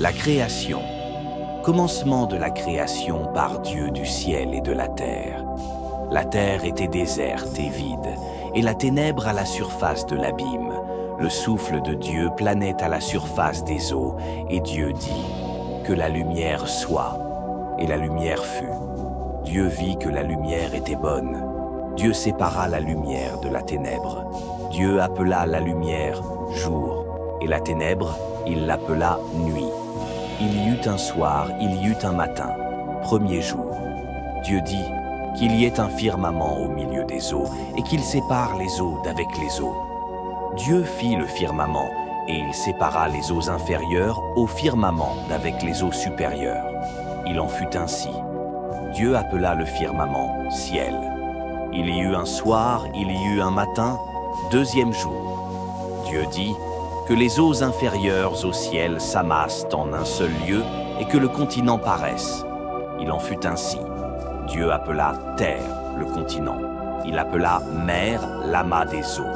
La création. Commencement de la création par Dieu du ciel et de la terre. La terre était déserte et vide, et la ténèbre à la surface de l'abîme. Le souffle de Dieu planait à la surface des eaux, et Dieu dit « Que la lumière soit ». Et la lumière fut. Dieu vit que la lumière était bonne. Dieu sépara la lumière de la ténèbre. Dieu appela la lumière « jour », et la ténèbre, il l'appela « nuit ». Il y eut un soir, il y eut un matin, premier jour. Dieu dit qu'il y ait un firmament au milieu des eaux et qu'il sépare les eaux d'avec les eaux. Dieu fit le firmament et il sépara les eaux inférieures au firmament d'avec les eaux supérieures. Il en fut ainsi. Dieu appela le firmament ciel. Il y eut un soir, il y eut un matin, deuxième jour. Dieu dit que les eaux inférieures au ciel s'amassent en un seul lieu et que le continent paraisse. Il en fut ainsi. Dieu appela terre le continent. Il appela mer l'amas des eaux.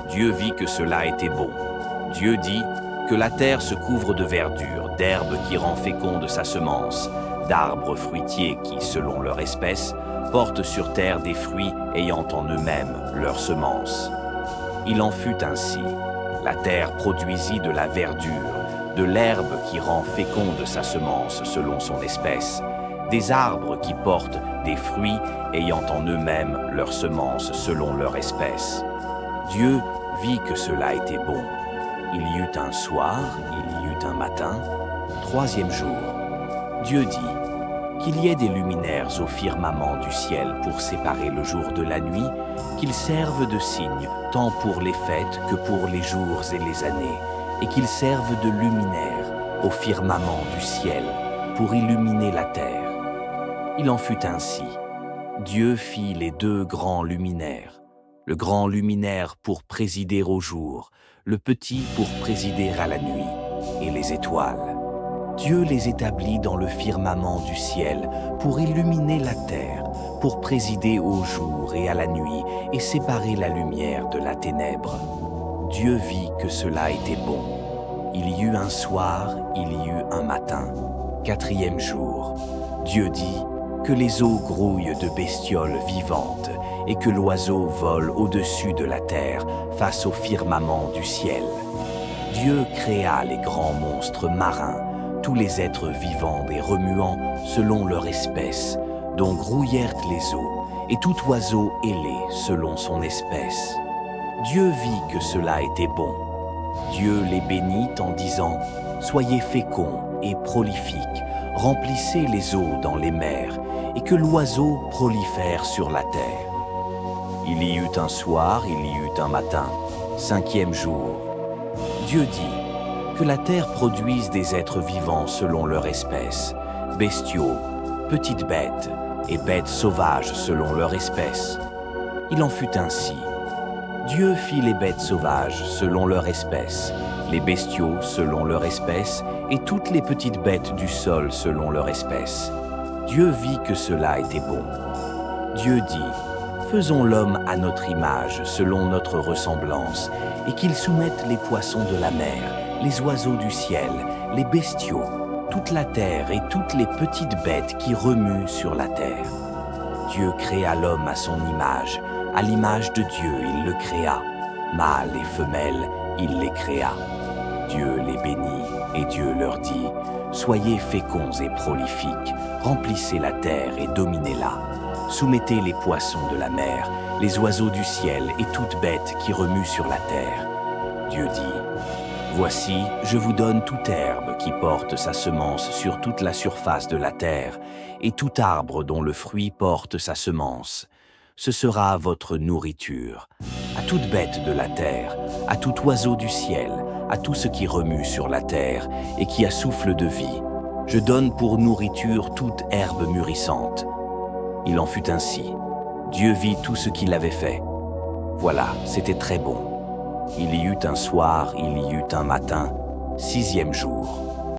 Dieu vit que cela était bon. Dieu dit que la terre se couvre de verdure, d'herbe qui rend féconde sa semence, d'arbres fruitiers qui, selon leur espèce, portent sur terre des fruits ayant en eux-mêmes leur semence. Il en fut ainsi. La terre produisit de la verdure, de l'herbe qui rend féconde sa semence selon son espèce, des arbres qui portent des fruits ayant en eux-mêmes leur semence selon leur espèce. Dieu vit que cela était bon. Il y eut un soir, il y eut un matin, troisième jour. Dieu dit qu'il y ait des luminaires au firmament du ciel pour séparer le jour de la nuit, qu'ils servent de signe tant pour les fêtes que pour les jours et les années, et qu'ils servent de luminaires au firmament du ciel pour illuminer la terre. Il en fut ainsi. Dieu fit les deux grands luminaires, le grand luminaire pour présider au jour, le petit pour présider à la nuit, et les étoiles. Dieu les établit dans le firmament du ciel pour illuminer la terre, pour présider au jour et à la nuit et séparer la lumière de la ténèbre. Dieu vit que cela était bon. Il y eut un soir, il y eut un matin, quatrième jour. Dieu dit que les eaux grouillent de bestioles vivantes et que l'oiseau vole au-dessus de la terre face au firmament du ciel. Dieu créa les grands monstres marins, tous les êtres vivants et remuants selon leur espèce, dont grouillèrent les eaux, et tout oiseau ailé selon son espèce. Dieu vit que cela était bon. Dieu les bénit en disant « Soyez féconds et prolifiques, remplissez les eaux dans les mers, et que l'oiseau prolifère sur la terre. » Il y eut un soir, il y eut un matin, cinquième jour. Dieu dit que la terre produise des êtres vivants selon leur espèce, bestiaux, petites bêtes et bêtes sauvages selon leur espèce. Il en fut ainsi. Dieu fit les bêtes sauvages selon leur espèce, les bestiaux selon leur espèce et toutes les petites bêtes du sol selon leur espèce. Dieu vit que cela était bon. Dieu dit « Faisons l'homme à notre image, selon notre ressemblance, et qu'il soumette les poissons de la mer, les oiseaux du ciel, les bestiaux, toute la terre et toutes les petites bêtes qui remuent sur la terre. » Dieu créa l'homme à son image, à l'image de Dieu il le créa, mâle et femelle il les créa. Dieu les bénit et Dieu leur dit « Soyez féconds et prolifiques, remplissez la terre et dominez-la. Soumettez les poissons de la mer, les oiseaux du ciel et toute bête qui remue sur la terre. » Dieu dit « Voici, je vous donne toute herbe qui porte sa semence sur toute la surface de la terre, et tout arbre dont le fruit porte sa semence. Ce sera votre nourriture. À toute bête de la terre, à tout oiseau du ciel, à tout ce qui remue sur la terre et qui a souffle de vie, je donne pour nourriture toute herbe mûrissante. » Il en fut ainsi. Dieu vit tout ce qu'il avait fait. Voilà, c'était très bon. Il y eut un soir, il y eut un matin, sixième jour.